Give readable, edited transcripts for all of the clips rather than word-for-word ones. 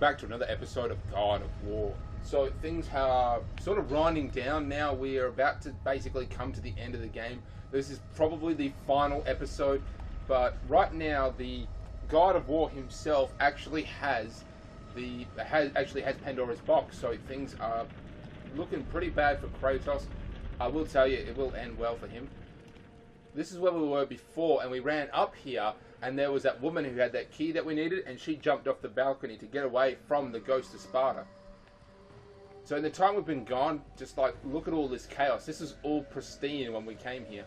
back to another episode of God of War. So things are sort of winding down now. We are about to basically come to the end of the game. This is probably the final episode, but right now the God of War himself actually has Pandora's box. So things are looking pretty bad for Kratos. I will tell you, it will end well for him. This is where we were before, and we ran up here, and there was that woman who had that key that we needed, and she jumped off the balcony to get away from the Ghost of Sparta. So in the time we've been gone, just like, look at all this chaos. This is all pristine when we came here.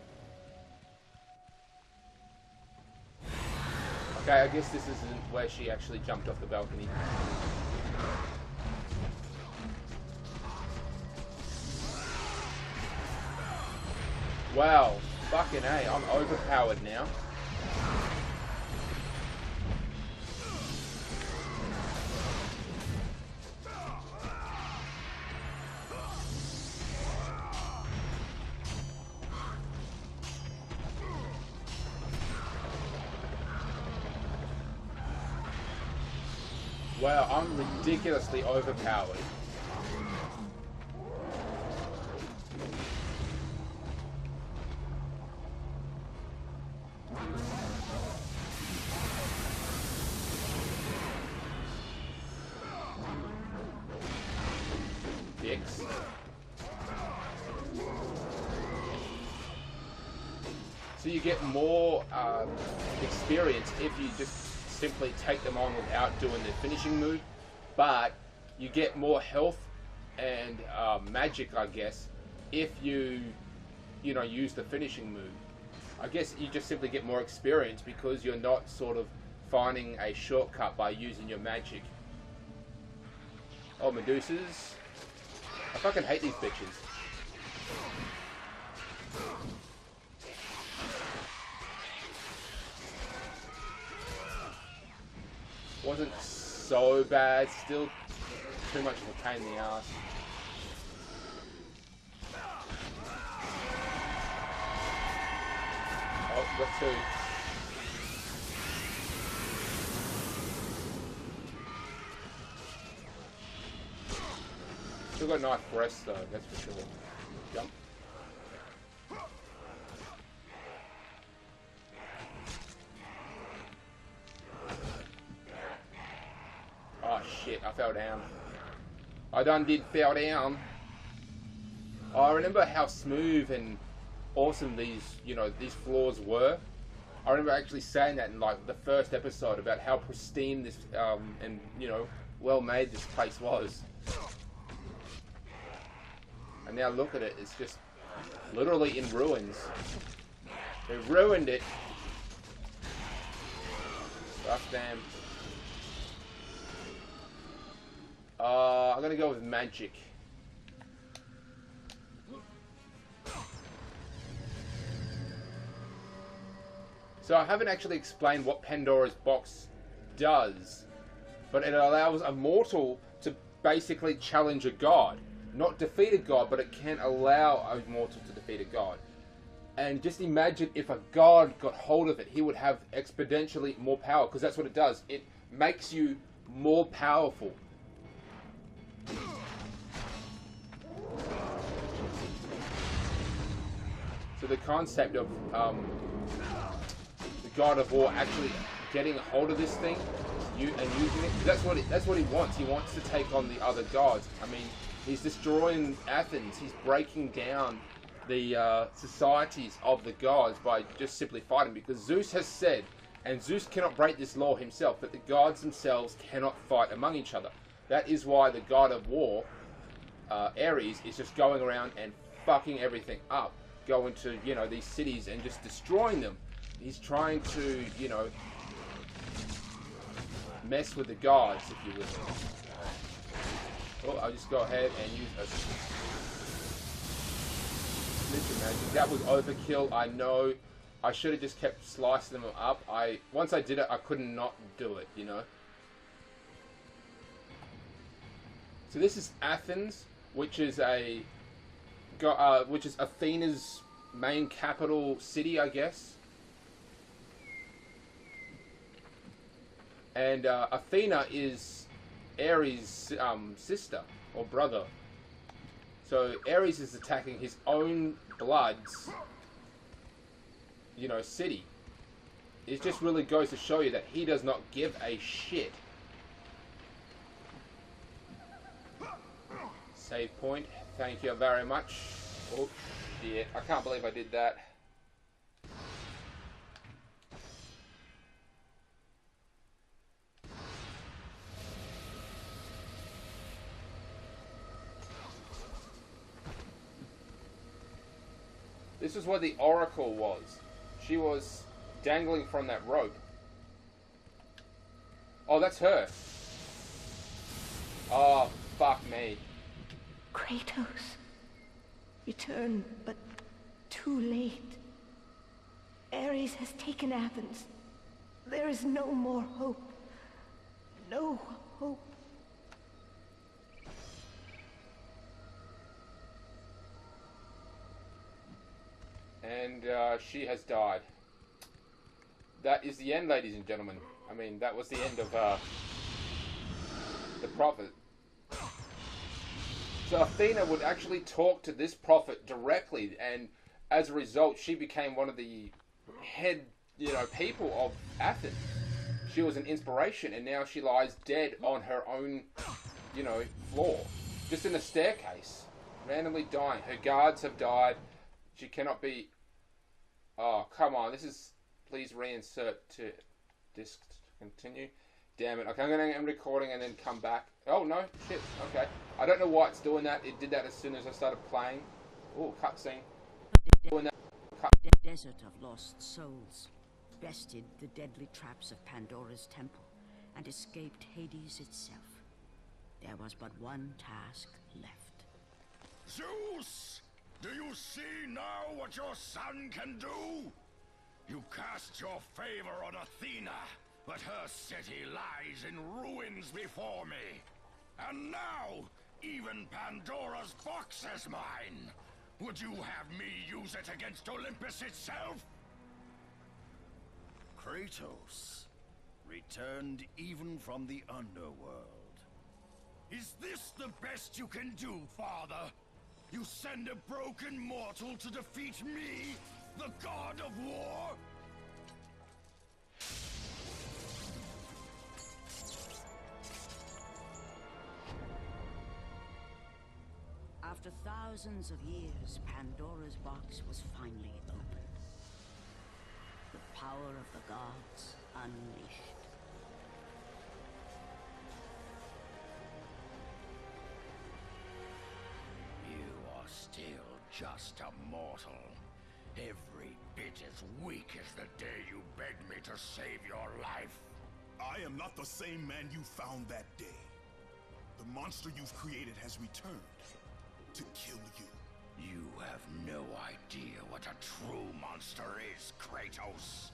Okay, I guess this isn't where she actually jumped off the balcony. Wow, fucking A, I'm overpowered now. Wow, I'm ridiculously overpowered. Dicks. So you get more experience if you just simply take them on without doing the finishing move, but you get more health and magic, I guess, if you know, use the finishing move. I guess you just simply get more experience because you're not sort of finding a shortcut by using your magic. Oh, Medusas. I fucking hate these bitches. Wasn't so bad, still too much of a pain in the ass. Oh, got two. Still got nice breasts though, that's for sure. Jump. Oh shit, I fell down. I done did fell down. Oh, I remember how smooth and awesome these, you know, these floors were. I remember actually saying that in like the first episode about how pristine this and, you know, well made this place was. And now look at it, it's just literally in ruins. They ruined it. Fuck damn. I'm gonna go with magic. So I haven't actually explained what Pandora's box does, but it allows a mortal to basically challenge a god. Not defeat a god, but it can allow a mortal to defeat a god. And just imagine if a god got hold of it, he would have exponentially more power, because that's what it does. It makes you more powerful. So the concept of the God of War actually getting a hold of this thing and using it, that's what he wants. He wants to take on the other gods. I mean, he's destroying Athens. He's breaking down the societies of the gods by just simply fighting, because Zeus has said, and Zeus cannot break this law himself, that the gods themselves cannot fight among each other. That is why the God of War, Ares, is just going around and fucking everything up, going to, you know, these cities and just destroying them. He's trying to, you know, mess with the gods, if you will. Well, I'll just go ahead and use a Mr. Magic. That was overkill, I know. I should have just kept slicing them up. Once I did it, I could not do it, you know. So this is Athens, which is Athena's main capital city, I guess. And Athena is Ares' sister or brother. So Ares is attacking his own blood's, city. It just really goes to show you that he does not give a shit. Save point. Thank you very much. Oh, shit. I can't believe I did that. This is what the Oracle was. She was dangling from that rope. Oh, that's her. Oh, fuck me. Kratos. Return, but too late. Ares has taken Athens. There is no more hope. No hope. And she has died. That is the end, ladies and gentlemen. I mean, that was the end of the prophet. So Athena would actually talk to this prophet directly, and as a result, she became one of the head, people of Athens. She was an inspiration, and now she lies dead on her own, floor, just in a staircase, randomly dying. Her guards have died. She cannot be. Oh, come on! This is. Please reinsert to disc to continue. Damn it. Okay, I'm going to end recording and then come back. Oh, no. Shit. Okay. I don't know why it's doing that. It did that as soon as I started playing. Oh, cutscene. Doing that. The desert of lost souls bested the deadly traps of Pandora's temple and escaped Hades itself. There was but one task left. Zeus! Do you see now what your son can do? You cast your favor on Athena, but her city lies in ruins before me. And now, even Pandora's box is mine. Would you have me use it against Olympus itself? Kratos, returned even from the underworld. Is this the best you can do, Father? You send a broken mortal to defeat me, the god of war? After thousands of years, Pandora's box was finally opened. The power of the gods unleashed. You are still just a mortal. Every bit as weak as the day you begged me to save your life. I am not the same man you found that day. The monster you've created has returned to kill you. You have no idea what a true monster is, Kratos.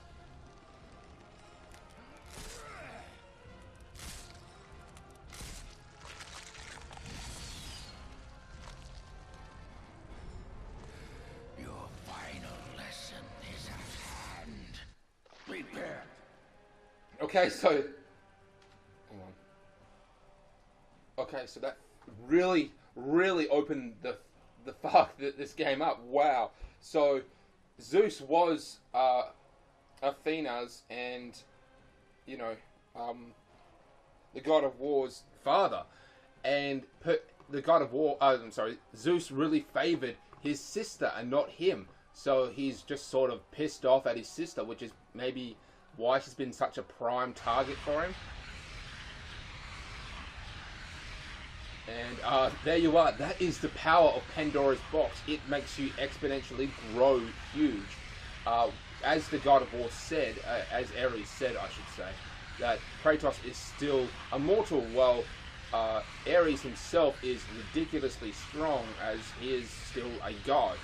Your final lesson is at hand. Prepare. Okay, so. Hang on. Okay, so that really opened this game up. Wow. So Zeus was Athena's and the god of war's father, and the god of war. Zeus really favored his sister and not him. So he's just sort of pissed off at his sister, which is maybe why she's been such a prime target for him. And there you are. That is the power of Pandora's box. It makes you exponentially grow huge. As the god of war said, as Ares said, I should say, that Kratos is still immortal, while Ares himself is ridiculously strong, as he is still a god.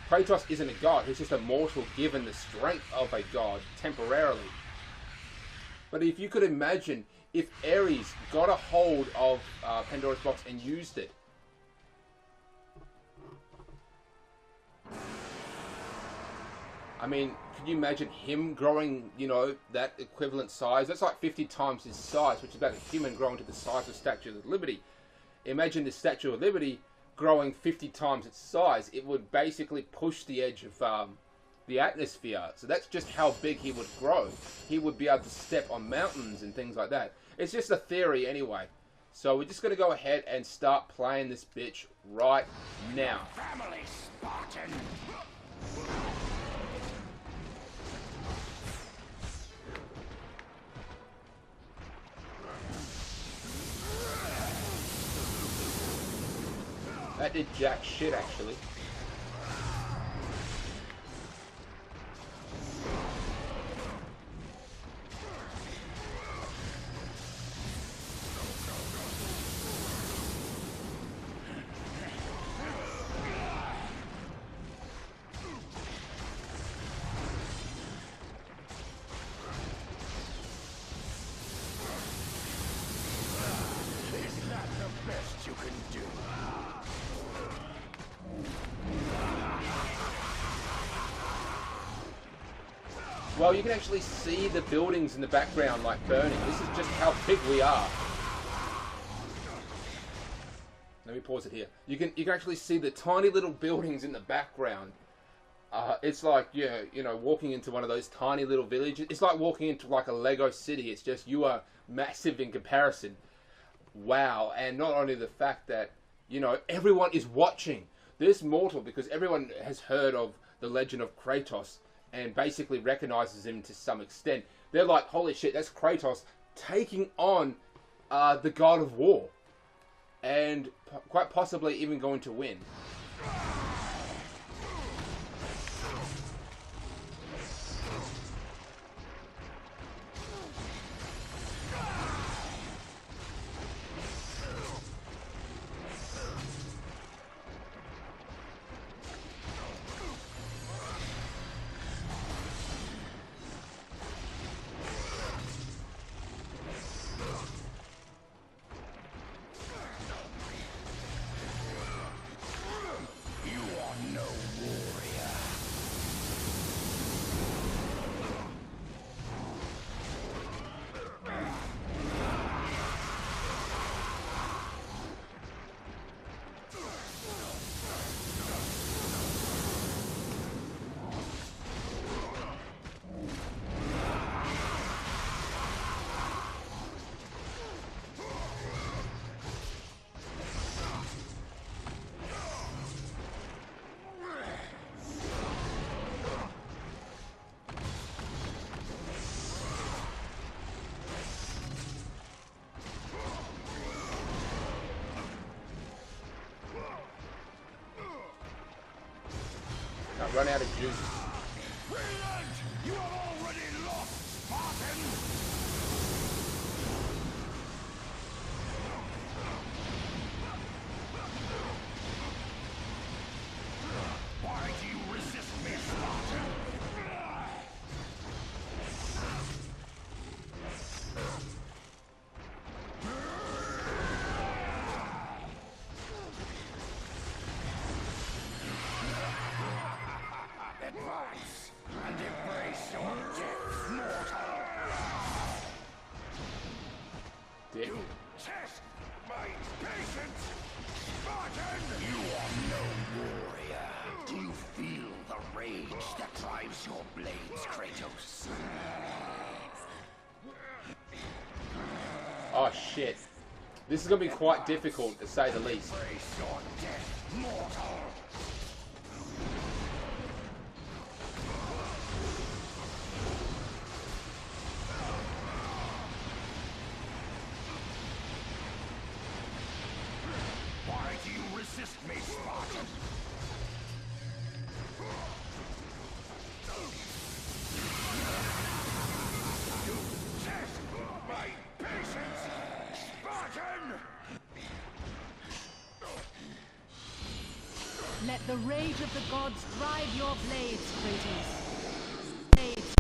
Kratos isn't a god. He's just a mortal given the strength of a god temporarily. But if you could imagine if Ares got a hold of Pandora's box and used it. I mean, could you imagine him growing, you know, that equivalent size? That's like 50 times his size, which is about a human growing to the size of Statue of Liberty. Imagine the Statue of Liberty growing 50 times its size. It would basically push the edge of the atmosphere. So that's just how big he would grow. He would be able to step on mountains and things like that. It's just a theory anyway. So we're just going to go ahead and start playing this bitch right now. Family, Spartan! That did jack shit, actually. Is that the best you can do? Well, you can actually see the buildings in the background, like, burning. This is just how big we are. Let me pause it here. You can actually see the tiny little buildings in the background. It's like, yeah, you know, walking into one of those tiny little villages. It's like walking into like a Lego city. It's just, you are massive in comparison. Wow. And not only the fact that, you know, everyone is watching this mortal, because everyone has heard of the legend of Kratos and basically recognizes him to some extent. They're like, holy shit, that's Kratos taking on the god of war. And quite possibly even going to win. Run out of juice. Brilliant! You have already lost, Spartan! Why do you resist me, Spartan? Advance and embrace your death, mortal! Dick. You test my patience, Spartan! You are no warrior. Do you feel the rage that drives your blades, Kratos? Oh shit. This is going to be quite difficult, to say the least. Embrace your death, mortal! Why do you resist me, Spartan? You test my patience, Spartan! Let the rage of the gods drive your blades, Kratos. Blades.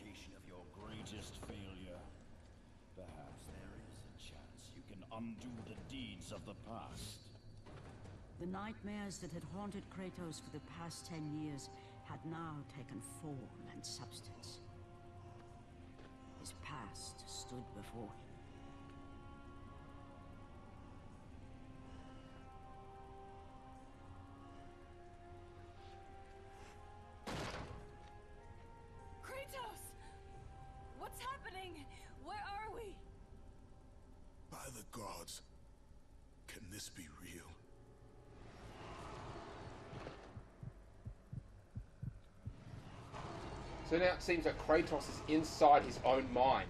indication of your greatest failure. Perhaps there is a chance you can undo the deeds of the past. The nightmares that had haunted Kratos for the past 10 years had now taken form and substance. His past stood before him. Kratos! What's happening? Where are we? By the gods, can this be real? So now it seems that Kratos is inside his own mind.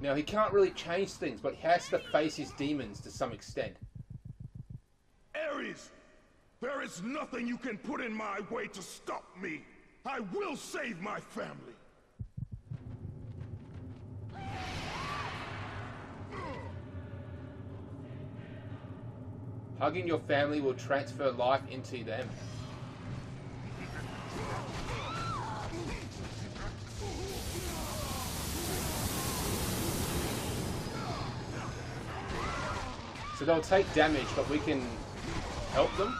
Now he can't really change things, but he has to face his demons to some extent. Ares! There is nothing you can put in my way to stop me! I will save my family! Hugging your family will transfer life into them. So they'll take damage, but we can help them.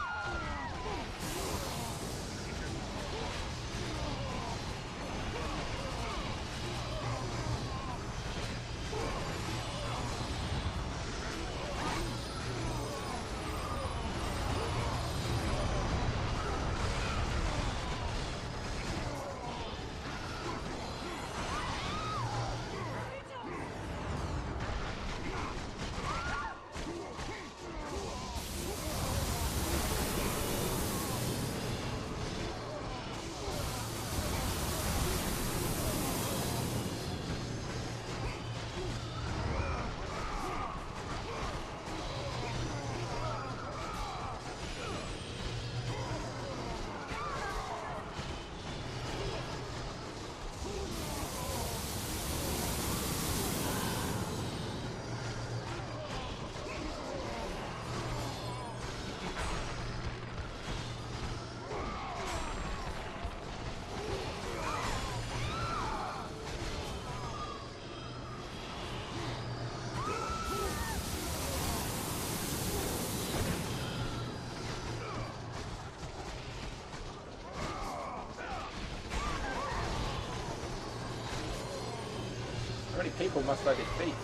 How many people must I defeat?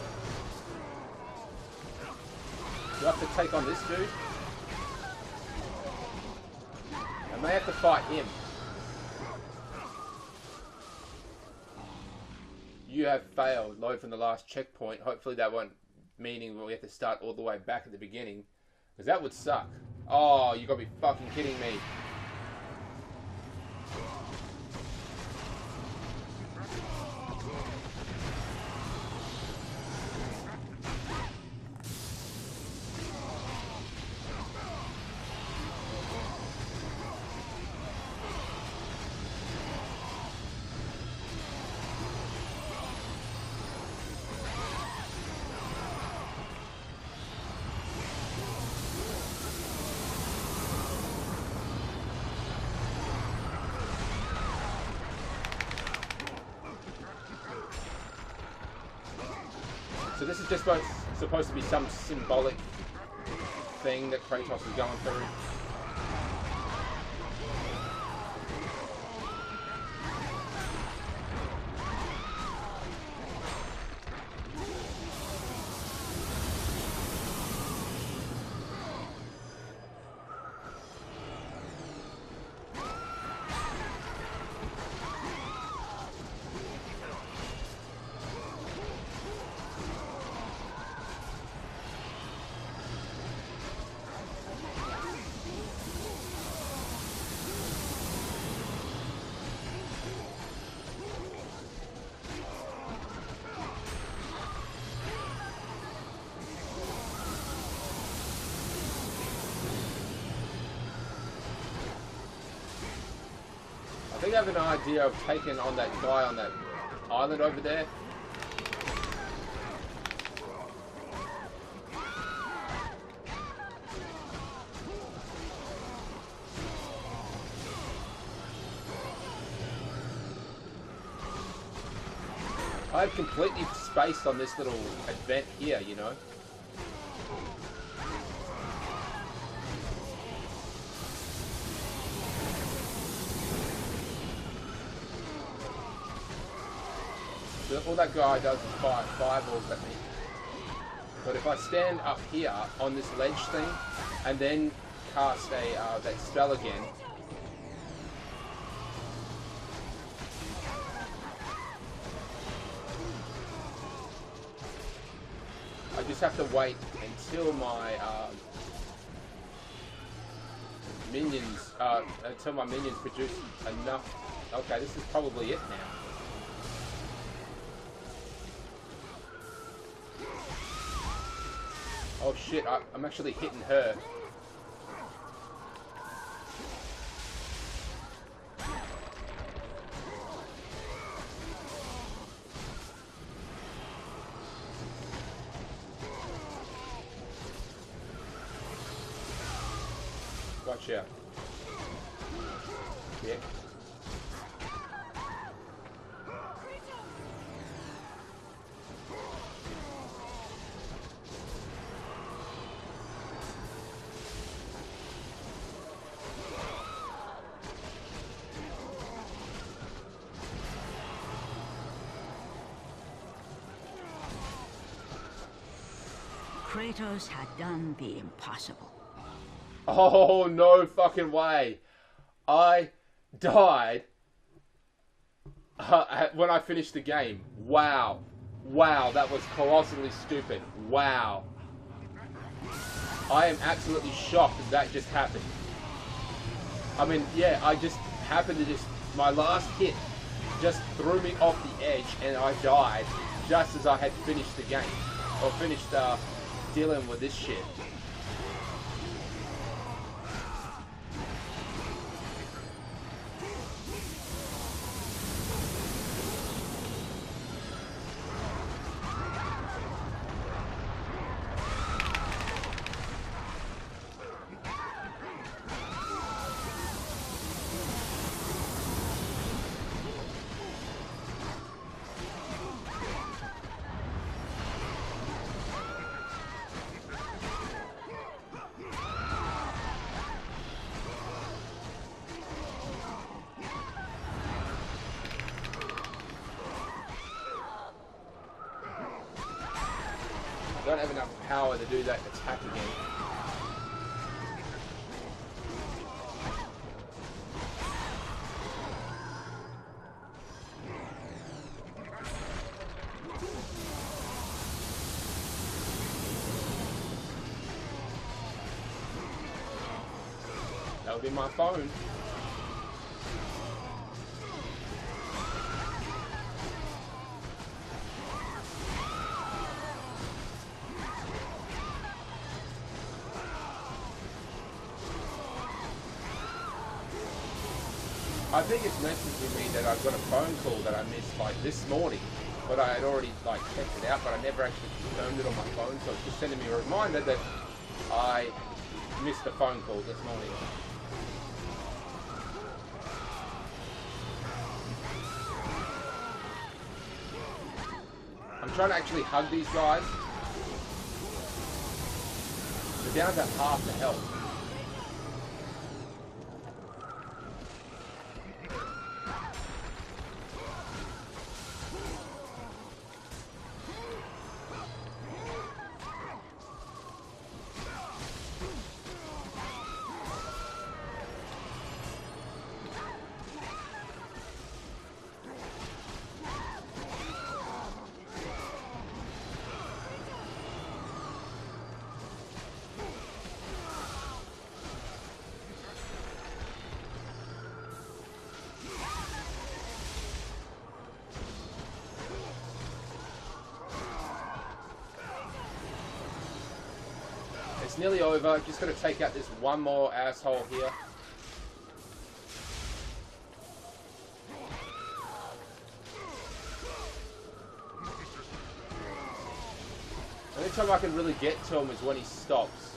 Do I have to take on this dude? I may have to fight him. You have failed. Load from the last checkpoint. Hopefully that won't meaning we have to start all the way back at the beginning. Because that would suck. Oh, you gotta be fucking kidding me. So this is just supposed to be some symbolic thing that Kratos is going through. I think I have an idea of taking on that guy on that island over there. I've completely spaced on this little event here, you know. All that guy does is fire fireballs at me. But if I stand up here on this ledge thing and then cast that spell again, I just have to wait until my minions produce enough. Okay, this is probably it now. Oh shit, I'm actually hitting her. Gotcha. Yeah. Kratos had done the impossible. Oh, no fucking way. I died when I finished the game. Wow. Wow, that was colossally stupid. Wow. I am absolutely shocked that just happened. I mean, yeah, I just happened to my last hit just threw me off the edge and I died just as I had finished the game. Or finished dealing with this shit. I don't have enough power to do that attack again. That would be my phone. I think it's messaging me that I've got a phone call that I missed like this morning, but I had already like checked it out, but I never actually confirmed it on my phone, so it's just sending me a reminder that I missed a phone call this morning. I'm trying to actually hug these guys. They're down to half the health. It's nearly over. Just got to take out this one more asshole here. The only time I can really get to him is when he stops.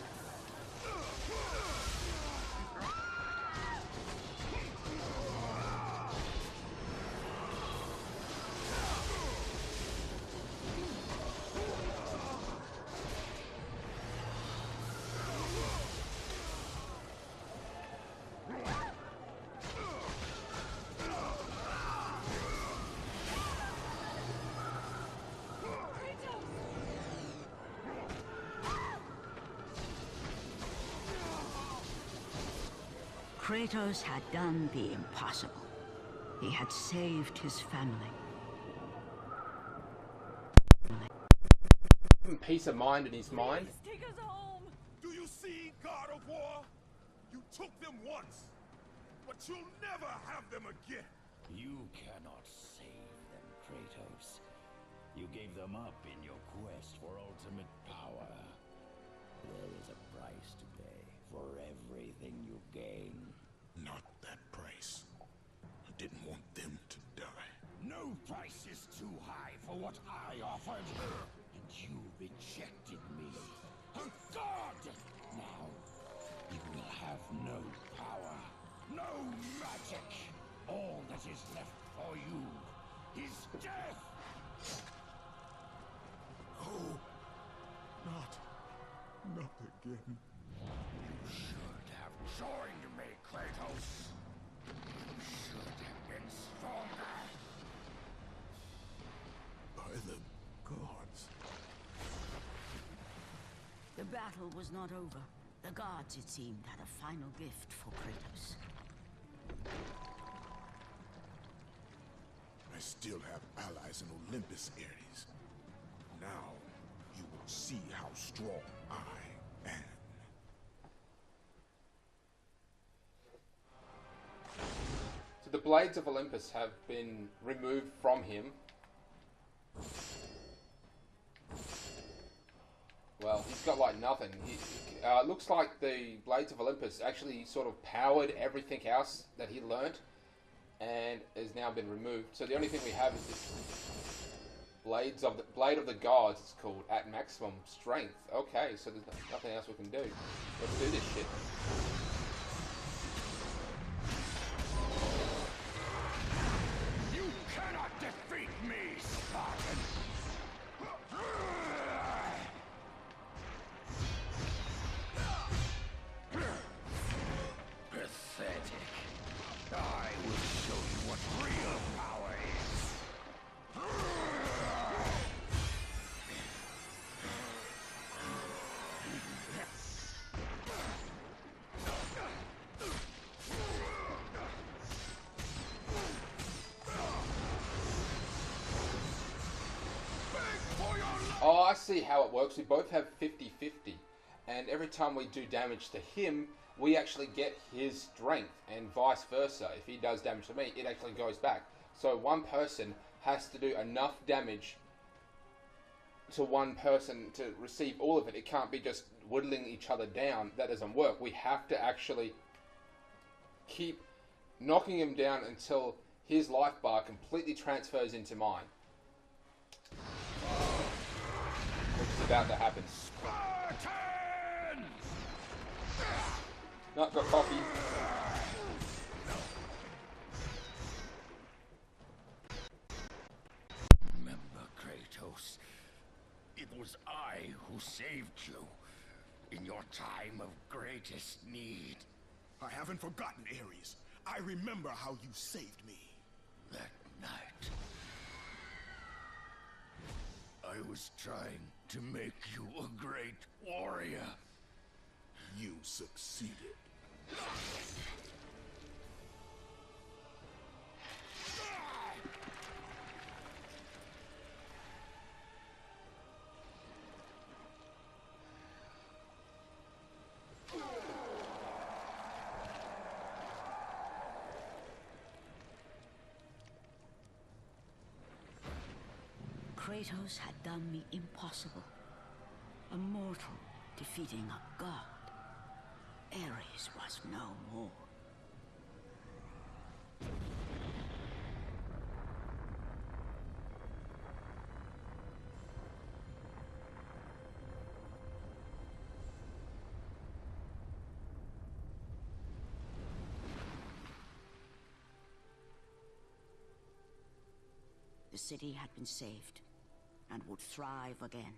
Kratos had done the impossible. He had saved his family. Peace of mind in his mind. Take us home. Do you see, God of War? You took them once, but you'll never have them again. You cannot save them, Kratos. You gave them up in your quest for ultimate power. There is a price to pay for everything you gain. Not that price. I didn't want them to die. No price is too high for what I offered. And you rejected me. A god! Now, you will have no power, no magic. All that is left for you is death! Oh, not again. You should have joined me, Kratos. You should have been stronger. By the gods. The battle was not over. The gods, it seemed, had a final gift for Kratos. I still have allies in Olympus, Ares. Now, you will see how strong I am. So the blades of Olympus have been removed from him. Well, he's got like nothing. Looks like the blades of Olympus actually sort of powered everything else that he learnt, and has now been removed. So the only thing we have is this blade of the gods. It's called at maximum strength. Okay, so there's nothing else we can do. Let's do this shit. You cannot defeat me, Spartan! Pathetic. I will show you what real power is. Oh, I see how it works. We both have 50-50. And every time we do damage to him, we actually get his strength, and vice versa. If he does damage to me, it actually goes back. So one person has to do enough damage to one person to receive all of it. It can't be just whittling each other down. That doesn't work. We have to actually keep knocking him down until his life bar completely transfers into mine. Which is about to happen. Spartan! Not got coffee. Remember, Kratos, it was I who saved you in your time of greatest need. I haven't forgotten, Ares. I remember how you saved me. That night, I was trying to make you a great warrior. You succeeded. Kratos had done the impossible. A mortal defeating a god. Ares was no more. The city had been saved and would thrive again.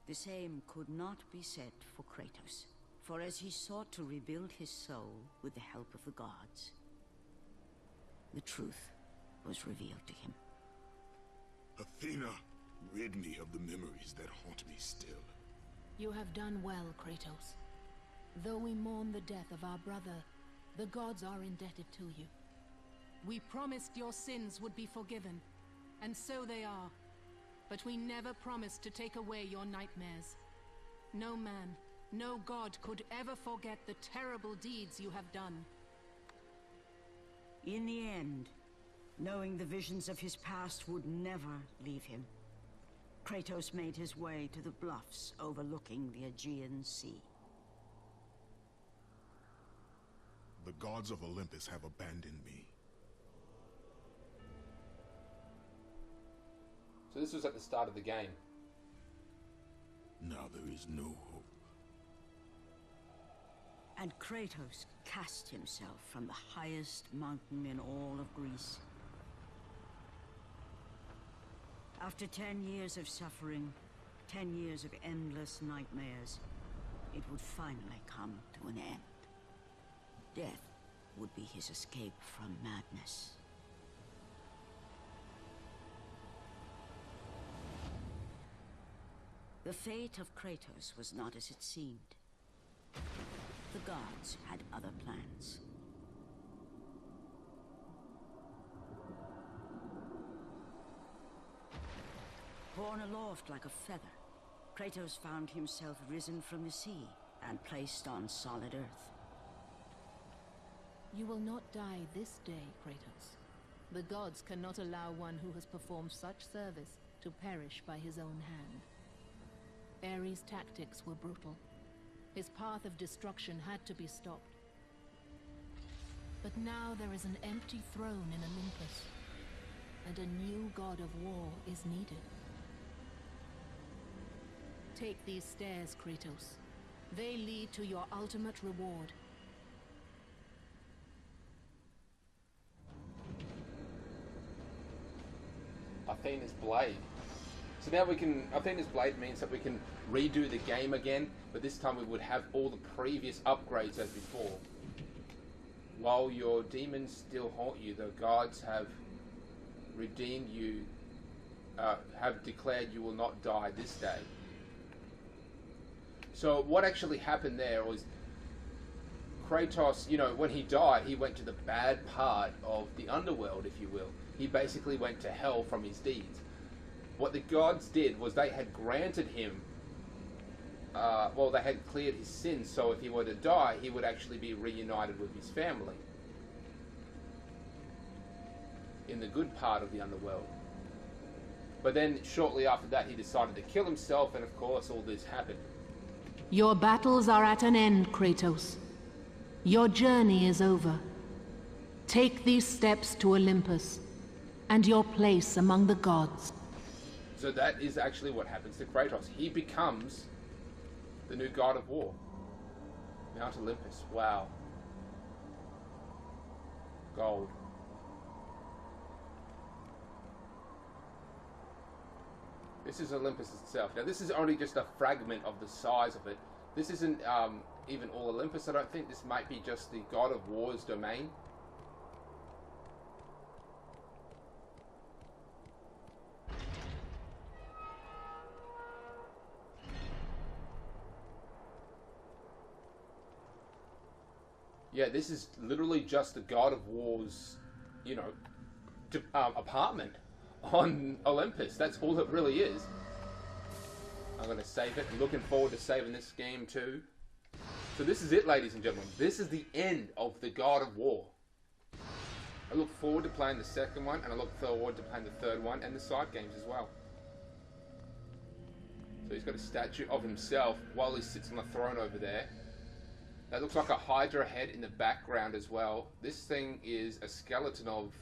The same could not be said for Kratos, for as he sought to rebuild his soul with the help of the gods, the truth was revealed to him. Athena, rid me of the memories that haunt me still. You have done well, Kratos. Though we mourn the death of our brother, the gods are indebted to you. We promised your sins would be forgiven, and so they are. But we never promised to take away your nightmares. No man, no god could ever forget the terrible deeds you have done. In the end, knowing the visions of his past would never leave him, Kratos made his way to the bluffs overlooking the Aegean Sea. The gods of Olympus have abandoned me. So this was at the start of the game. Now there is no hope. And Kratos cast himself from the highest mountain in all of Greece. After 10 years of suffering, 10 years of endless nightmares, it would finally come to an end. Death would be his escape from madness. The fate of Kratos was not as it seemed. The gods had other plans. Borne aloft like a feather, Kratos found himself risen from the sea and placed on solid earth. You will not die this day, Kratos. The gods cannot allow one who has performed such service to perish by his own hand. Ares' tactics were brutal. His path of destruction had to be stopped. But now there is an empty throne in Olympus, and a new god of war is needed. Take these stairs, Kratos. They lead to your ultimate reward. Athena's blade. So now we can, Athena's blade means that we can redo the game again, but this time we would have all the previous upgrades as before. While your demons still haunt you, the gods have redeemed you, have declared you will not die this day. So what actually happened there was Kratos, you know, when he died, he went to the bad part of the underworld, if you will. He basically went to hell from his deeds. What the gods did was they had granted him, well, they had cleared his sins, so if he were to die, he would actually be reunited with his family in the good part of the underworld. But then, shortly after that, he decided to kill himself, and of course, all this happened. Your battles are at an end, Kratos. Your journey is over. Take these steps to Olympus, and your place among the gods. So that is actually what happens to Kratos. He becomes the new god of war. Mount Olympus. Wow. Gold. This is Olympus itself. Now this is only just a fragment of the size of it. This isn't even all Olympus. I don't think this might be just the god of war's domain. Yeah, this is literally just the god of war's, you know, apartment on Olympus. That's all it really is. I'm going to save it. I'm looking forward to saving this game too. So this is it, ladies and gentlemen. This is the end of the God of War. I look forward to playing the second one, and I look forward to playing the third one and the side games as well. So he's got a statue of himself while he sits on the throne over there. That looks like a Hydra head in the background as well. This thing is a skeleton of...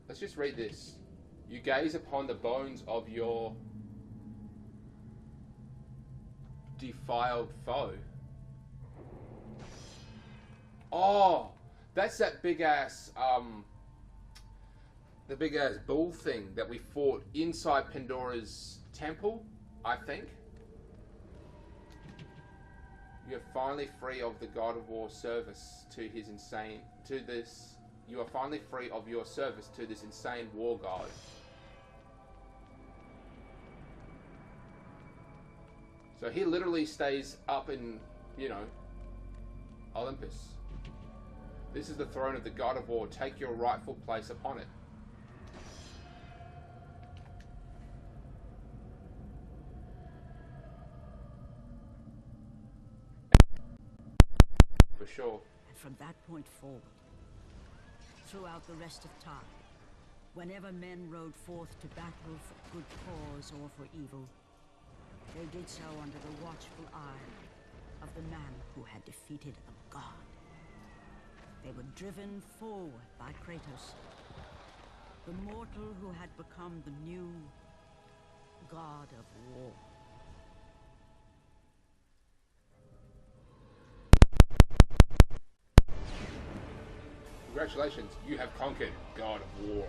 Let's just read this. You gaze upon the bones of your defiled foe. Oh, that's that big ass, the big ass bull thing that we fought inside Pandora's temple, I think. You're finally free of the God of War service to his insane, to this, you are finally free of your service to this insane war god. So he literally stays up in you know, Olympus. This is the throne of the god of war. Take your rightful place upon it. For sure. And from that point forward, throughout the rest of time, whenever men rode forth to battle for good cause or for evil, they did so under the watchful eye of the man who had defeated a god. They were driven forward by Kratos, the mortal who had become the new god of war. Congratulations, you have conquered God of War.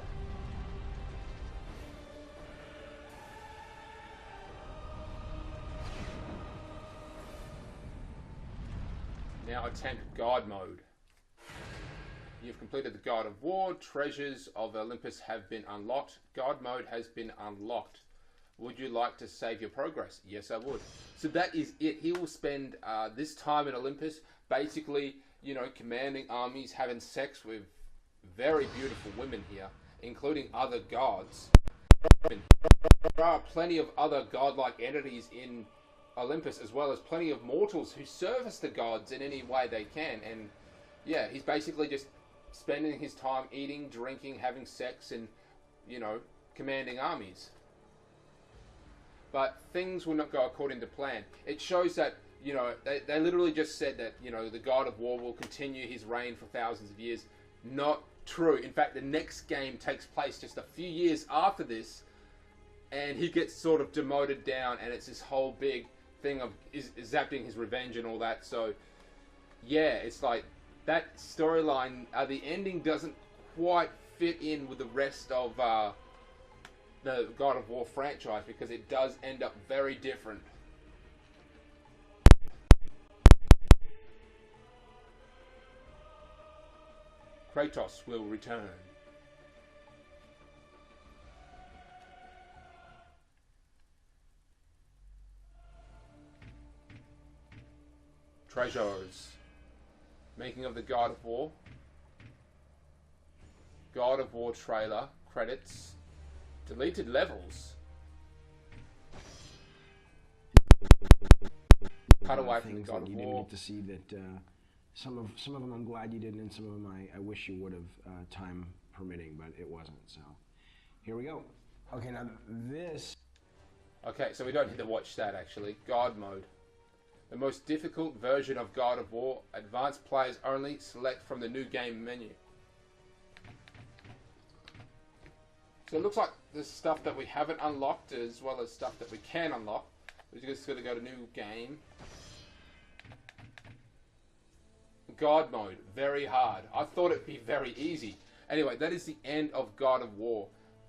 Now attempt God mode. You've completed the God of War. Treasures of Olympus have been unlocked. God mode has been unlocked. Would you like to save your progress? Yes, I would. So that is it. He will spend this time in Olympus basically, you know, commanding armies, having sex with very beautiful women here, including other gods. There are plenty of other godlike entities in Olympus, as well as plenty of mortals who service the gods in any way they can. And yeah, he's basically just spending his time eating, drinking, having sex, and, you know, commanding armies. But things will not go according to plan. It shows that, you know, they literally just said that, you know, the God of War will continue his reign for thousands of years. Not true. In fact, the next game takes place just a few years after this, and he gets sort of demoted down, and it's this whole big thing of zapping his revenge and all that. So, yeah, it's like that storyline, the ending doesn't quite fit in with the rest of the God of War franchise, because it does end up very different. Kratos will return. Treasures. Making of the God of War. God of War trailer. Credits. Deleted levels. Cut away from the God of you War. didn't get to see that some of them I'm glad you didn't, and some of them I wish you would have, time permitting, but it wasn't. So here we go. Okay, now this. Okay, so we don't need to watch that actually. God mode. The most difficult version of God of War. Advanced players only. Select from the new game menu. So it looks like there's stuff that we haven't unlocked as well as stuff that we can unlock. We're just going to go to new game. God mode. Very hard. I thought it'd be very easy. Anyway, that is the end of God of War.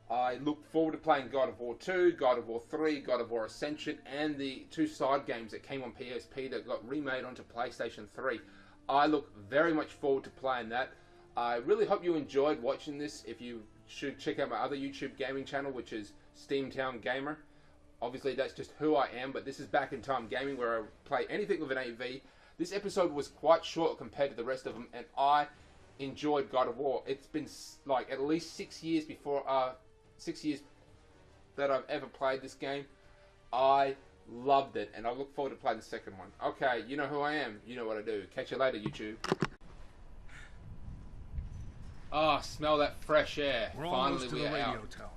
I look forward to playing God of War 2, God of War 3, God of War Ascension, and the two side games that came on PSP that got remade onto PlayStation 3. I look very much forward to playing that. I really hope you enjoyed watching this. If you should check out my other YouTube gaming channel, which is Steamtown Gamer. Obviously, that's just who I am, but this is Back in Time Gaming, where I play anything with an AV. This episode was quite short compared to the rest of them, and I enjoyed God of War. It's been like at least 6 years before 6 years that I've ever played this game. I loved it, and I look forward to playing the second one. Okay, you know who I am. You know what I do. Catch you later, YouTube. Ah, smell that fresh air. We're Finally, almost to we the are radio out. tower.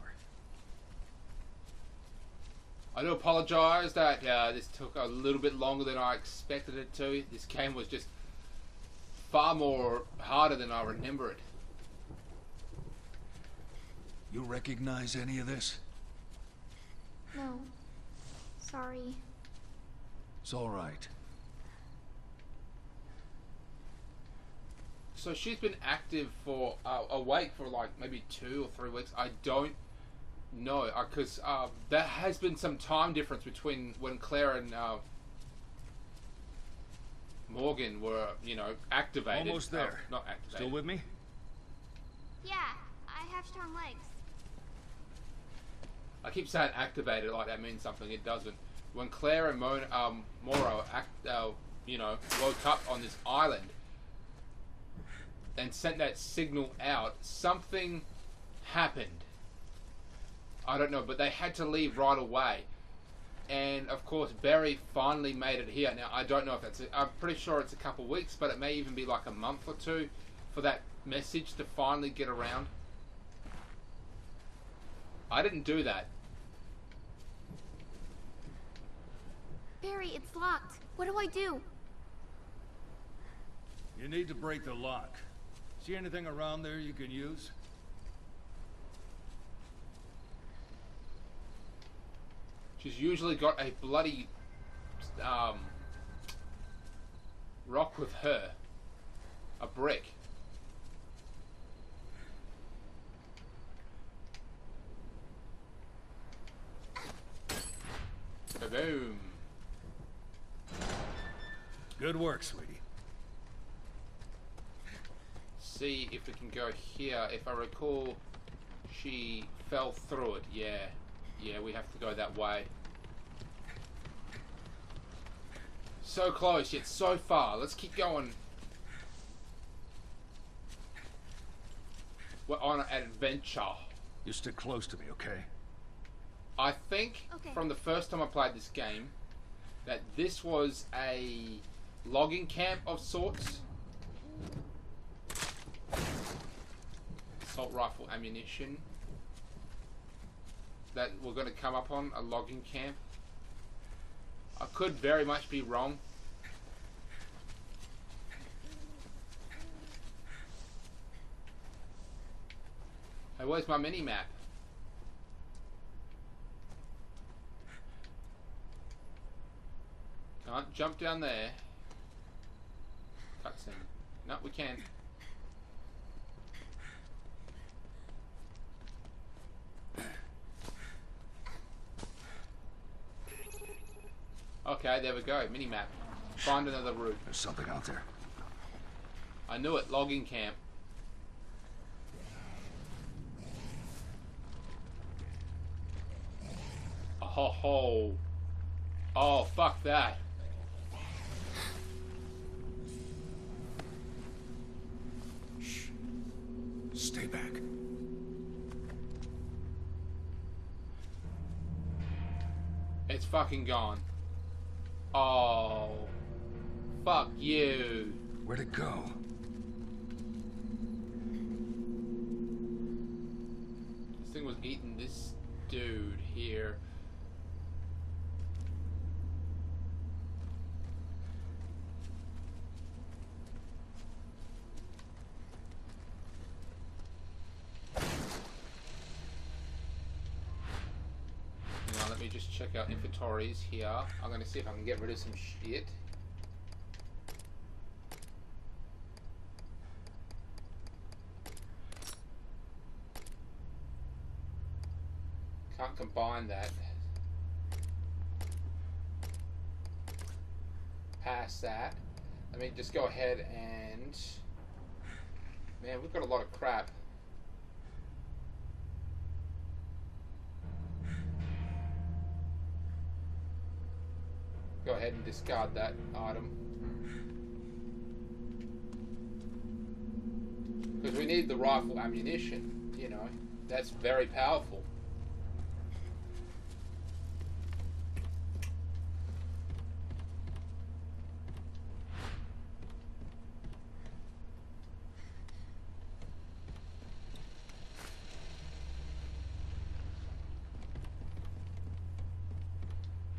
I do apologise that this took a little bit longer than I expected it to. This game was just far more harder than I remember it. You recognize any of this? No. Sorry. It's all right. So she's been active for awake for like maybe 2 or 3 weeks. I don't know, because there has been some time difference between when Claire and Morgan were, you know, activated. Almost there. Not activated. Still with me? Yeah, I have strong legs. I keep saying activated like that means something. It doesn't. When Claire and Moro you know, woke up on this island and sent that signal out, something happened. I don't know, but they had to leave right away. And of course, Barry finally made it here. Now, I don't know if that's I'm pretty sure it's a couple of weeks, but it may even be like a month or two for that message to finally get around. I didn't do that. Barry, it's locked. What do I do? You need to break the lock. See anything around there you can use? She's usually got a bloody rock with her. A brick. Boom. Good work, sweetie. See if we can go here. If I recall, she fell through it. Yeah. Yeah, we have to go that way. So close, yet so far. Let's keep going. We're on an adventure. You stick close to me, okay? I think Okay. from the first time I played this game that this was a logging camp of sorts. Assault rifle ammunition. That we're going to come up on, a logging camp. I could very much be wrong. Hey, where's my mini-map? Can't jump down there. Cutscene. No, we can. Okay, there we go. Mini-map. Find another route. There's something out there. I knew it. Logging camp. Oh ho. Oh, fuck that. Shh. Stay back. It's fucking gone. Oh. Fuck you. Where'd it go? This thing was eating this dude here. Now let me just check out inventories here. I'm gonna see if I can get rid of some shit. Can't combine that. Past that. Let me just go ahead and... Man, we've got a lot of crap. Go ahead and discard that item. Because we need the rifle ammunition, you know. That's very powerful.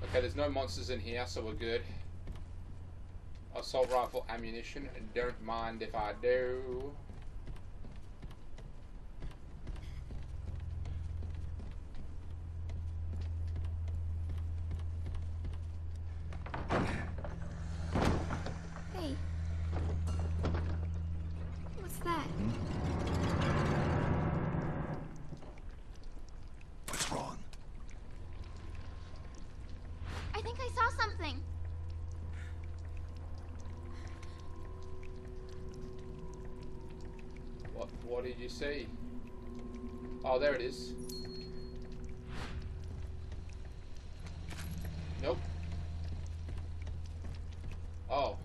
Okay, there's no monsters in here, so we're good. Assault rifle ammunition, don't mind if I do. Hey. What's that? What's wrong? I think I saw something. What did you see? Oh, there it is. Nope. Oh.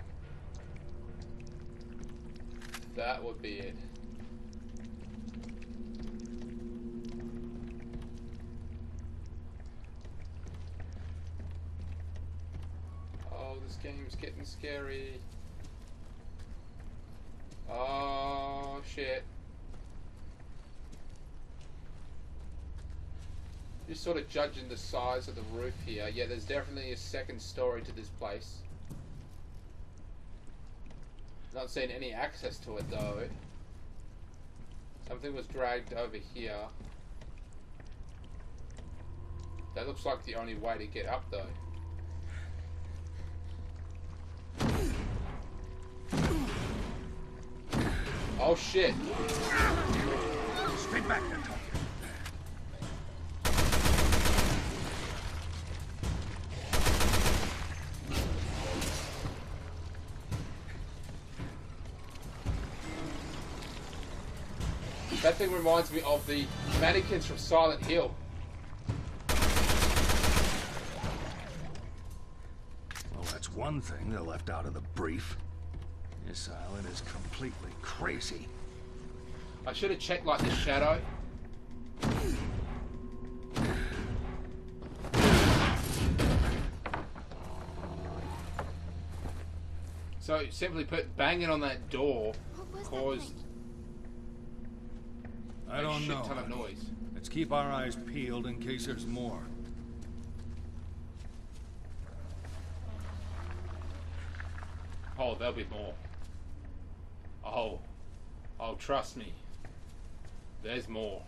This game's getting scary. Oh shit. Just sort of judging the size of the roof here. Yeah, there's definitely a second story to this place. Not seeing any access to it though. Something was dragged over here. That looks like the only way to get up though. Oh shit. Stay back there, Tom. That thing reminds me of the mannequins from Silent Hill. Well, that's one thing they left out of the brief. This island is completely crazy. I should have checked like the shadow. So simply put, banging on that door caused I don't know. a ton of noise. Let's keep our eyes peeled in case there's more. Oh, there'll be more. Oh, trust me. There's more.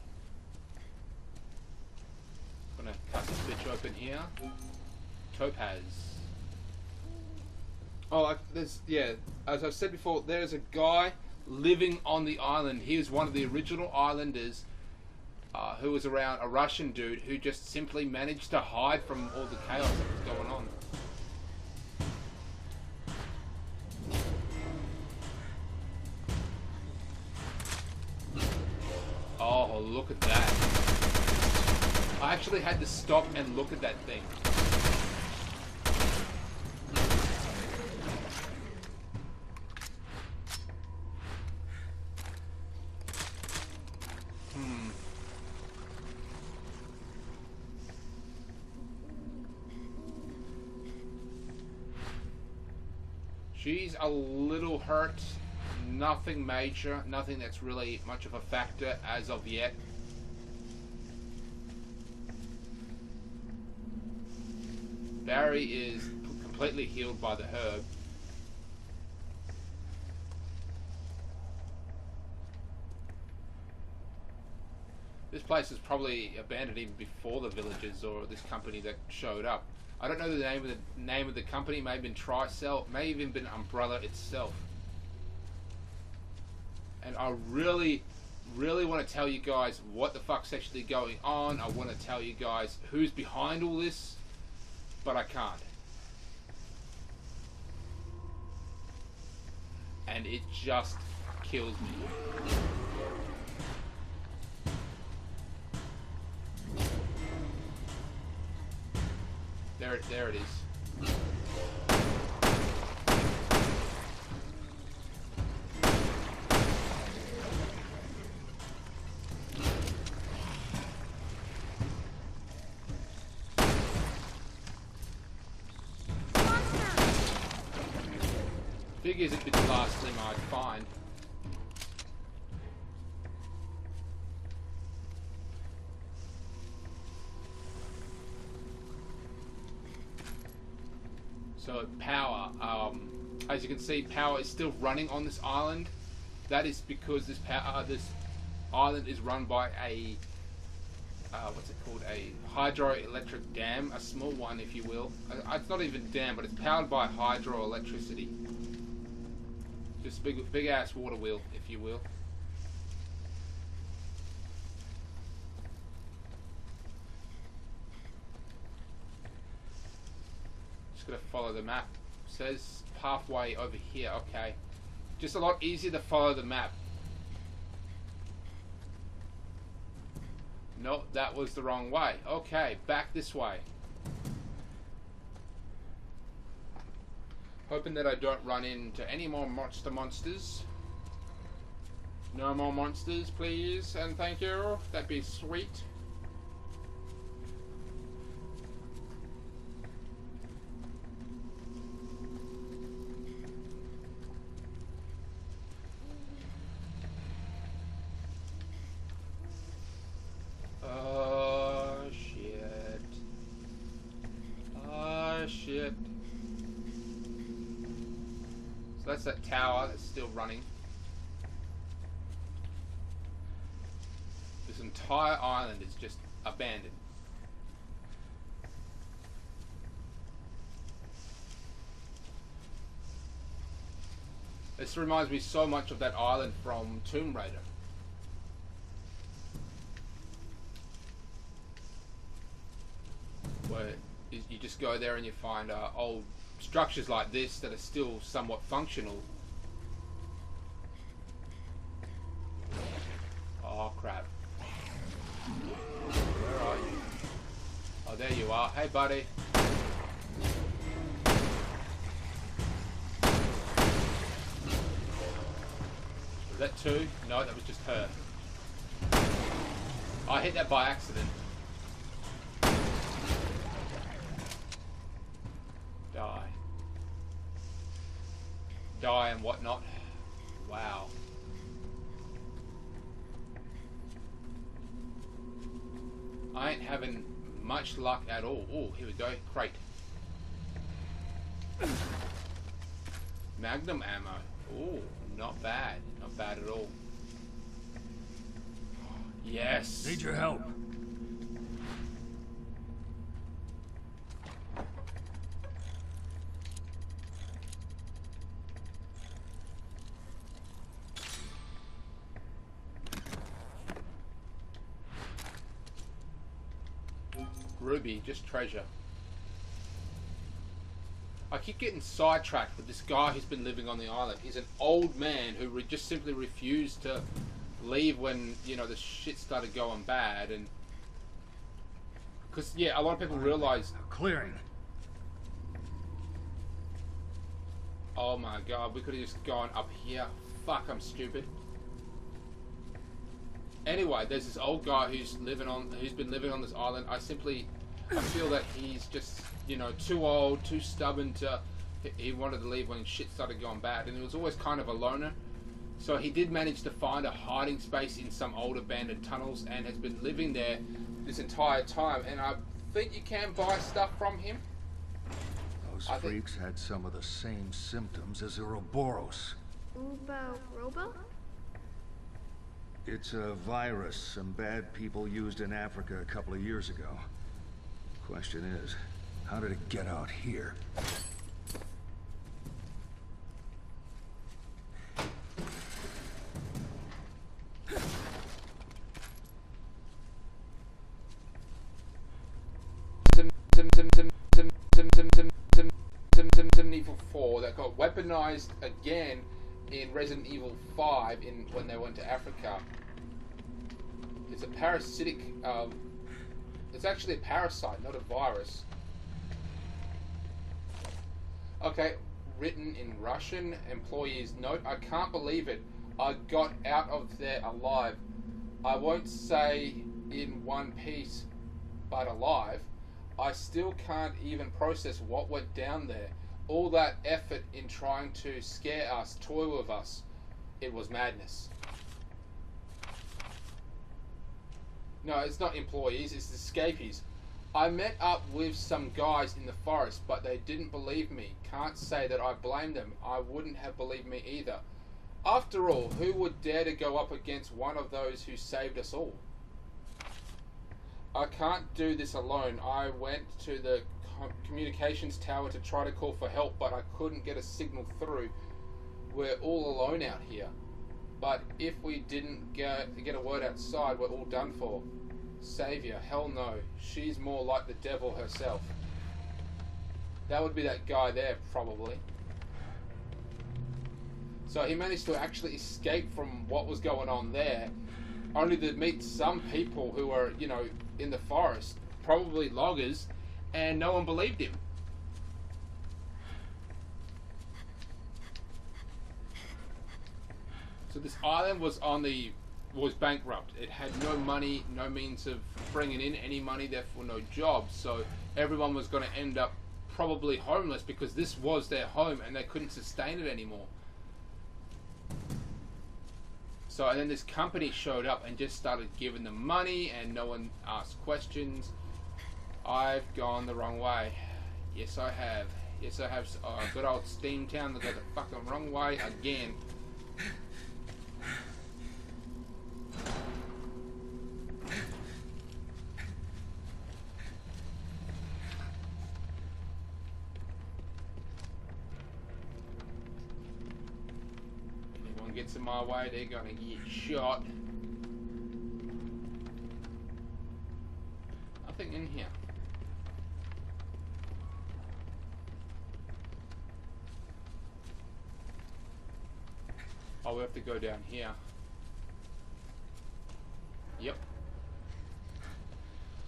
Gonna cut this bitch open here. Topaz. Oh, yeah. As I've said before, there's a guy living on the island. He was one of the original islanders who was around, a Russian dude who just simply managed to hide from all the chaos that was going on. Oh, look at that. I actually had to stop and look at that thing. She's a little hurt. Nothing major. Nothing that's really much of a factor as of yet. Barry is completely healed by the herb. This place is probably abandoned even before the villagers or this company that showed up. I don't know the name of the company. It may have been Tricell. It may have even been Umbrella itself. And I really want to tell you guys what the fuck's actually going on. I want to tell you guys who's behind all this, but I can't. And it just kills me. There it is. Figures it'd be the last thing I'd find. So power, as you can see, power is still running on this island. That is because this island is run by a what's it called? A hydroelectric dam, a small one, if you will. It's not even a dam, but it's powered by hydroelectricity. Just big ass water wheel, if you will. Gonna follow the map. It says pathway over here. Okay, just a lot easier to follow the map. No, that was the wrong way. Okay, back this way. Hoping that I don't run into any more monsters. No more monsters, please, and thank you. That'd be sweet. that's that tower that's still running. This entire island is just abandoned. This reminds me so much of that island from Tomb Raider. Where you just go there and you find old structures like this that are still somewhat functional. Oh crap. Where are you? Oh, there you are. Hey buddy. Was that two? No, that was just her. I hit that by accident. Die. Die and whatnot. Wow. I ain't having much luck at all. Oh, here we go. Crate. Magnum ammo. Oh, not bad. Not bad at all. Yes. Need your help. Ruby, just treasure. I keep getting sidetracked with this guy who's been living on the island. He's an old man who just simply refused to leave when, you know, the shit started going bad. And because, yeah, a lot of people realize... Clearing. Oh my god, we could have just gone up here. Fuck, I'm stupid. Anyway, there's this old guy who's been living on this island. I feel that he's just, you know, too old, too stubborn to. He wanted to leave when shit started going bad, and he was always kind of a loner. So he did manage to find a hiding space in some old abandoned tunnels, and has been living there this entire time. And I think you can buy stuff from him. Those freaks had some of the same symptoms as Ouroboros. Robo? It's a virus some bad people used in Africa a couple of years ago. Question is, how did it get out here? Evil 4 that got weaponized again in Resident Evil 5 when they went to Africa. It's a parasitic, it's actually a parasite, not a virus. Okay, written in Russian, employees note, I can't believe it. I got out of there alive. I won't say in one piece, but alive. I still can't even process what went down there. All that effort in trying to scare us, toy with us, it was madness. No, it's not employees, it's escapees. I met up with some guys in the forest, but they didn't believe me. Can't say that I blame them. I wouldn't have believed me either. After all, who would dare to go up against one of those who saved us all? I can't do this alone. I went to the communications tower to try to call for help, but I couldn't get a signal through. We're all alone out here. But if we didn't get a word outside, we're all done for. Savior, hell no. She's more like the devil herself. That would be that guy there, probably. So he managed to actually escape from what was going on there, only to meet some people who were, you know, in the forest, probably loggers, and no one believed him. So this island was bankrupt. It had no money, no means of bringing in any money, therefore no jobs. So everyone was going to end up probably homeless because this was their home and they couldn't sustain it anymore. So and then this company showed up and just started giving them money and no one asked questions. I've gone the wrong way. Yes, I have. Yes, I have good old Steamtown that go the fucking wrong way again. Anyone gets in my way, they're gonna get shot. Nothing in here. Oh, we have to go down here. Yep.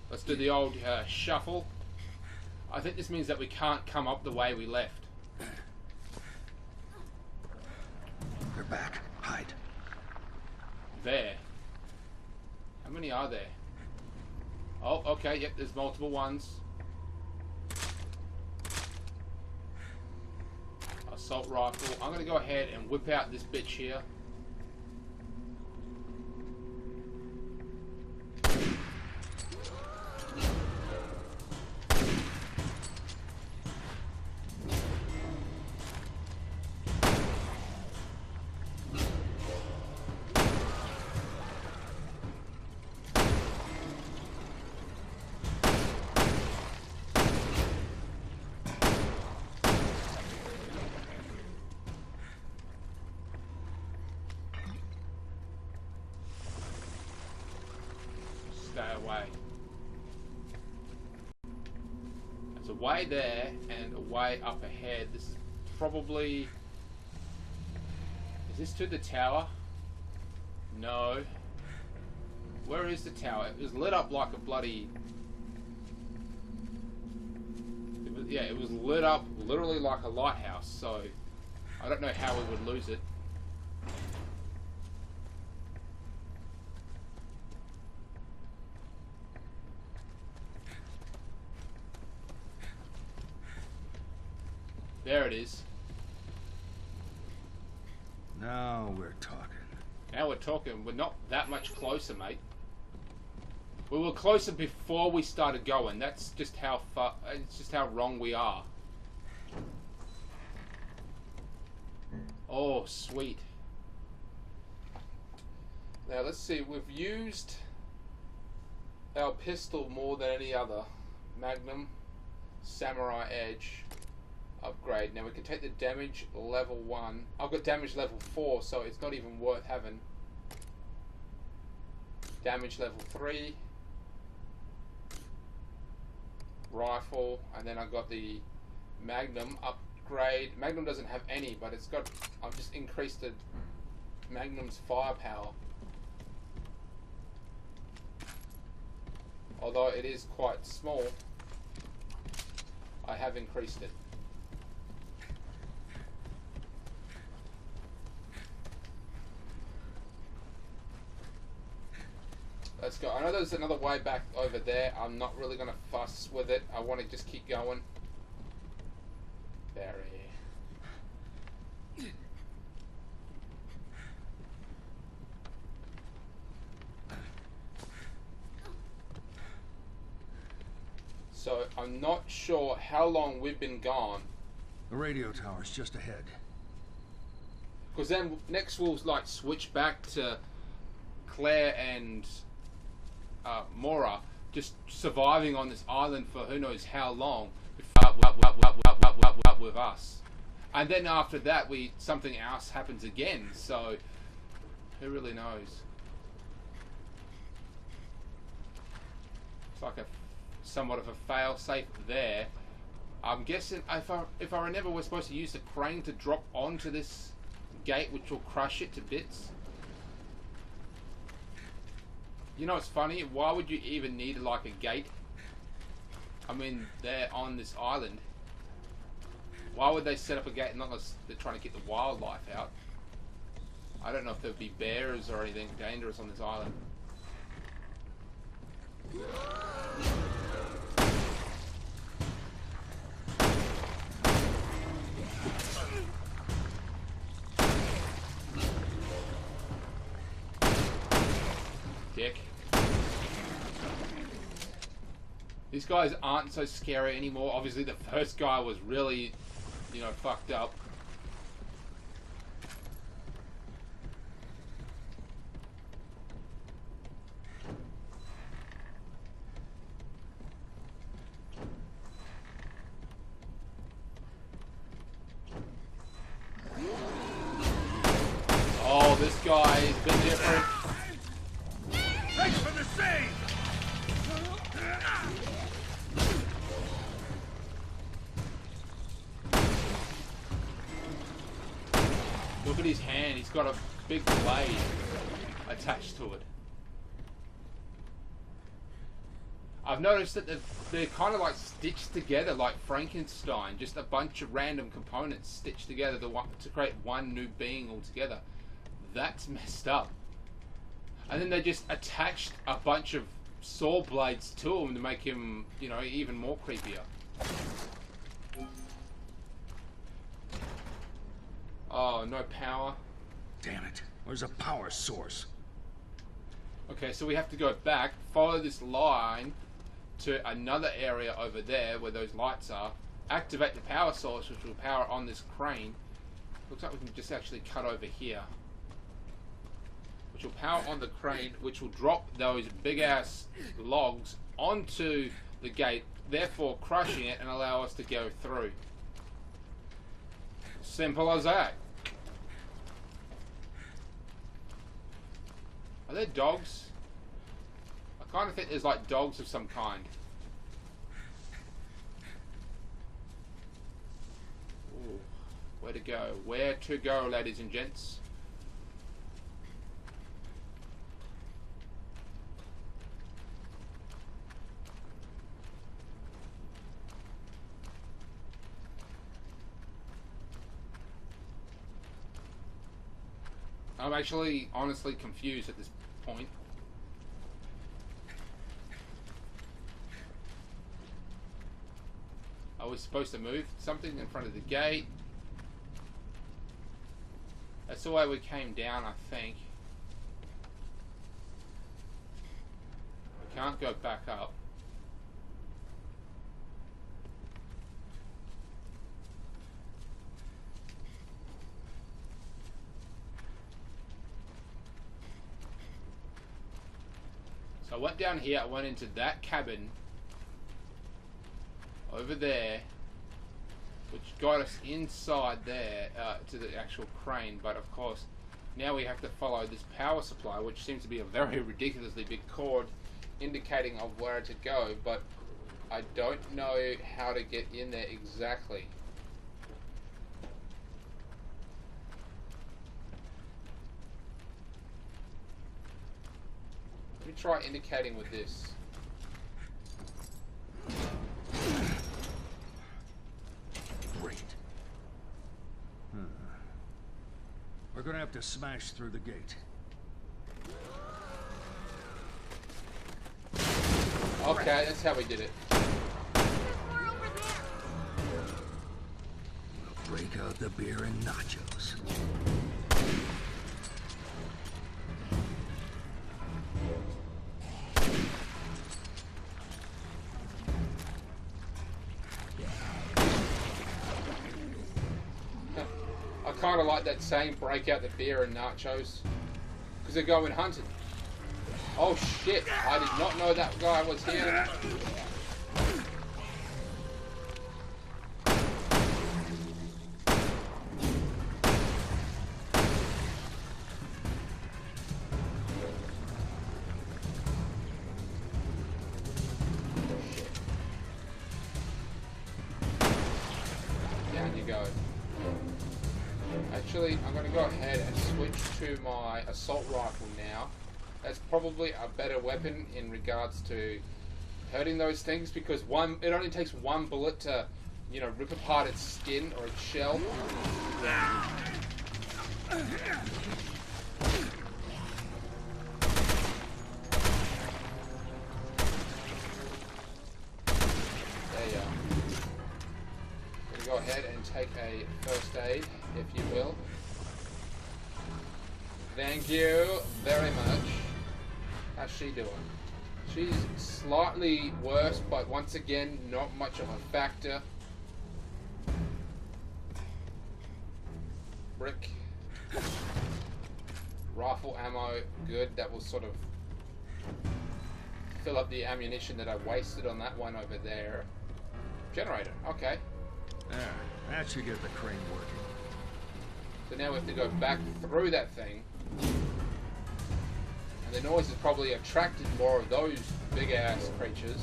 Let's do the old shuffle. I think this means that we can't come up the way we left. They're back. Hide. There. How many are there? Oh, okay, yep, there's multiple ones. Assault rifle. I'm going to go ahead and whip out this bitch here. Stay away. There's a way there and a way up ahead. This is probably... Is this to the tower? No. Where is the tower? It was lit up like a bloody... Yeah, it was lit up literally like a lighthouse, so I don't know how we would lose it. There it is. Now we're talking. Now we're talking. We're not that much closer, mate. We were closer before we started going. That's just how far. It's just how wrong we are. Oh, sweet. Now let's see. We've used our pistol more than any other. Magnum, Samurai Edge. Upgrade. Now we can take the damage level 1. I've got damage level 4, so it's not even worth having. Damage level 3. Rifle. And then I've got the Magnum upgrade. Magnum doesn't have any, but it's got... I've just increased the Magnum's firepower. Although it is quite small, I have increased it. Let's go. I know there's another way back over there. I'm not really going to fuss with it. I want to just keep going. Barry. So I'm not sure how long we've been gone. The radio tower's just ahead. Because then next we'll like switch back to Claire and Mora just surviving on this island for who knows how long with us, and then after that something else happens again, so who really knows. It's like a somewhat of a fail-safe there. I'm guessing if I remember, we're supposed to use the crane to drop onto this gate, which will crush it to bits. You know what's funny? Why would you even need like a gate? I mean, they're on this island. Why would they set up a gate unless they're trying to get the wildlife out? I don't know if there'd be bears or anything dangerous on this island. Dick. These guys aren't so scary anymore. Obviously, the first guy was really, you know, fucked up. Oh, this guy's been different. Thanks for the save! Look at his hand. He's got a big blade attached to it. I've noticed that they're kind of like stitched together like Frankenstein. Just a bunch of random components stitched together to create one new being altogether. That's messed up. And then they just attached a bunch of saw blades to him to make him, you know, even more creepier. Oh, no power. Damn it. Where's a power source? Okay, so we have to go back, follow this line to another area over there where those lights are, activate the power source which will power on this crane. Looks like we can just actually cut over here. Which will power on the crane, which will drop those big ass logs onto the gate, therefore crushing it and allow us to go through. Simple as that. Are there dogs? I kind of think there's like dogs of some kind. Ooh, where to go? Where to go, ladies and gents? I'm actually honestly confused at this point. Are we supposed to move something in front of the gate? That's the way we came down, I think. We can't go back up. So I went down here, I went into that cabin over there, which got us inside there to the actual crane, but of course now we have to follow this power supply, which seems to be a very ridiculously big cord indicating of where to go, but I don't know how to get in there exactly. Let me try indicating with this. Great. We're gonna have to smash through the gate. Okay, that's how we did it. We'll break out the beer and nachos. I kind of like that saying, break out the beer and nachos, because they're going hunting. Oh shit, I did not know that guy was here. Down you go. Actually, I'm going to go ahead and switch to my assault rifle now. That's probably a better weapon in regards to hurting those things, because it only takes one bullet to, you know, rip apart its skin or its shell. There you are. I'm going to go ahead and take a first aid, if you will. Thank you very much. How's she doing? She's slightly worse, but once again, not much of a factor. Brick. Rifle ammo, good. That will sort of fill up the ammunition that I wasted on that one over there. Generator, okay. There, that should get the crane working. So now we have to go back through that thing. And the noise has probably attracted more of those big-ass creatures.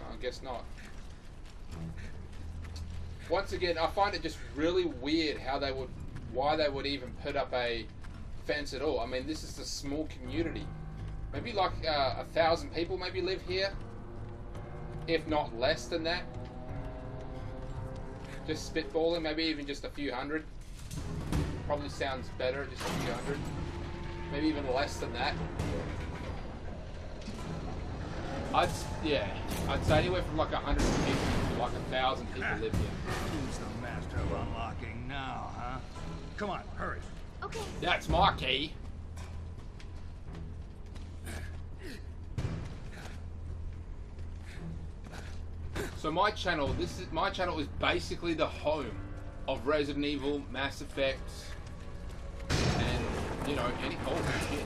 I guess not. Once again, I find it just really weird why they would even put up a fence at all. I mean, this is a small community. Maybe like 1,000 people maybe live here, if not less than that. Just spitballing, maybe even just a few hundred. Probably sounds better, just a few hundred. Maybe even less than that. I'd say anywhere from like 150 to like 1,000 people live here. Who's the master of unlocking now, huh? Come on, hurry. Okay. That's my key. So my channel is basically the home of Resident Evil, Mass Effect, and you know shit.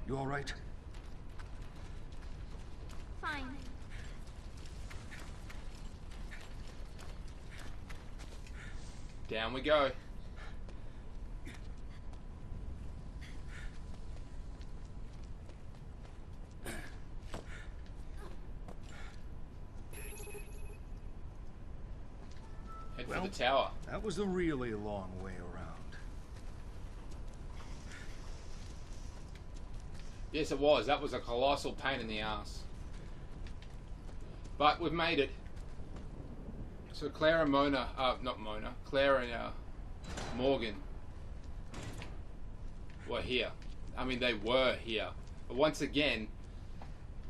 You all right? Fine. Down we go. Head for the tower. That was a really long way around. Yes, it was. That was a colossal pain in the ass. But we've made it. So Claire and Claire and Morgan were here. I mean, they were here. But once again,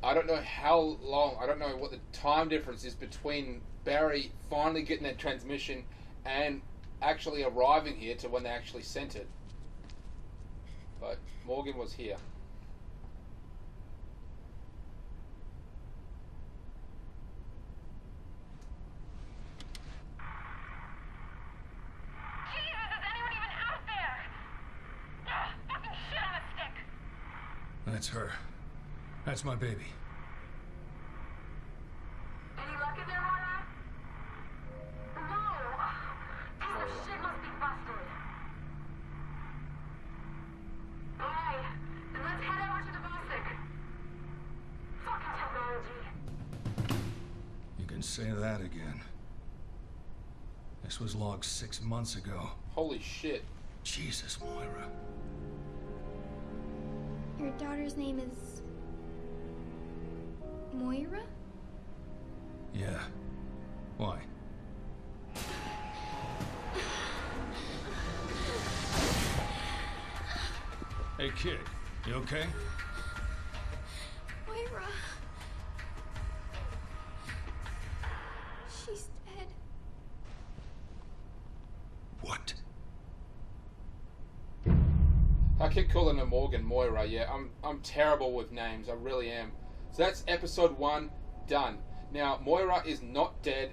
I don't know how long, I don't know what the time difference is between Barry finally getting that transmission and actually arriving here to when they actually sent it. But Morgan was here. That's her. That's my baby. Any luck in there, Moira? No! Piece of shit must be busted. Alright, then let's head over to the Bosic. Fucking technology. You can say that again. This was logged 6 months ago. Holy shit. Jesus, Moira. Your daughter's name is... Moira? Yeah. Why? Hey, kid. You okay? Moira... She's dead. What? I keep calling her Morgan, Moira, yeah. I'm terrible with names, I really am. So that's episode 1 done. Now, Moira is not dead.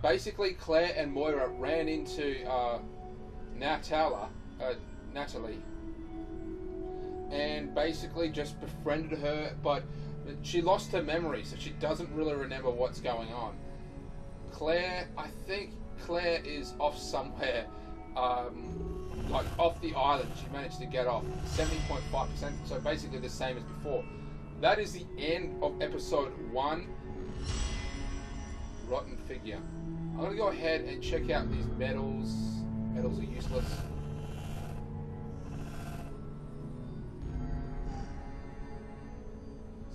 Basically, Claire and Moira ran into Natalie, and basically just befriended her, but she lost her memory, so she doesn't really remember what's going on. Claire, I think Claire is off somewhere, like off the island. She managed to get off 70.5%, so basically the same as before. That is the end of episode 1. Rotten figure. I'm gonna go ahead and check out these medals. Medals are useless.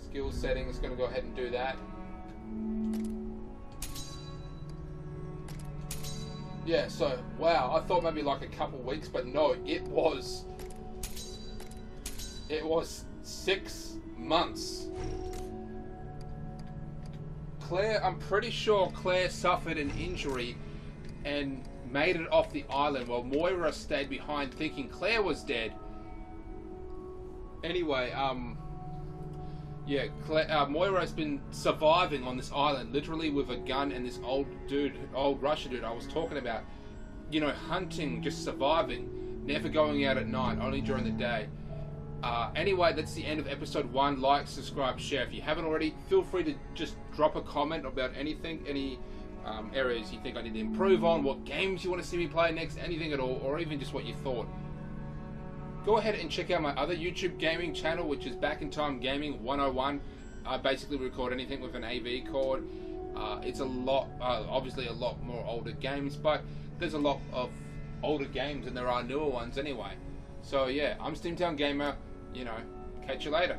Skill settings, gonna go ahead and do that. Yeah, so, wow, I thought maybe like a couple weeks, but no, it was 6 months. Claire, I'm pretty sure Claire suffered an injury and made it off the island while Moira stayed behind thinking Claire was dead. Anyway, yeah, Moira's been surviving on this island, literally with a gun and this old Russian dude I was talking about. You know, hunting, just surviving, never going out at night, only during the day. Anyway, that's the end of episode 1. Like, subscribe, share. If you haven't already, feel free to just drop a comment about anything, any areas you think I need to improve on, what games you want to see me play next, anything at all, or even just what you thought. Go ahead and check out my other YouTube gaming channel, which is Back in Time Gaming 101. I basically record anything with an AV cord. It's a lot, obviously a lot more older games, but there's a lot of older games and there are newer ones anyway. So yeah, I'm Steamtown Gamer, you know, catch you later.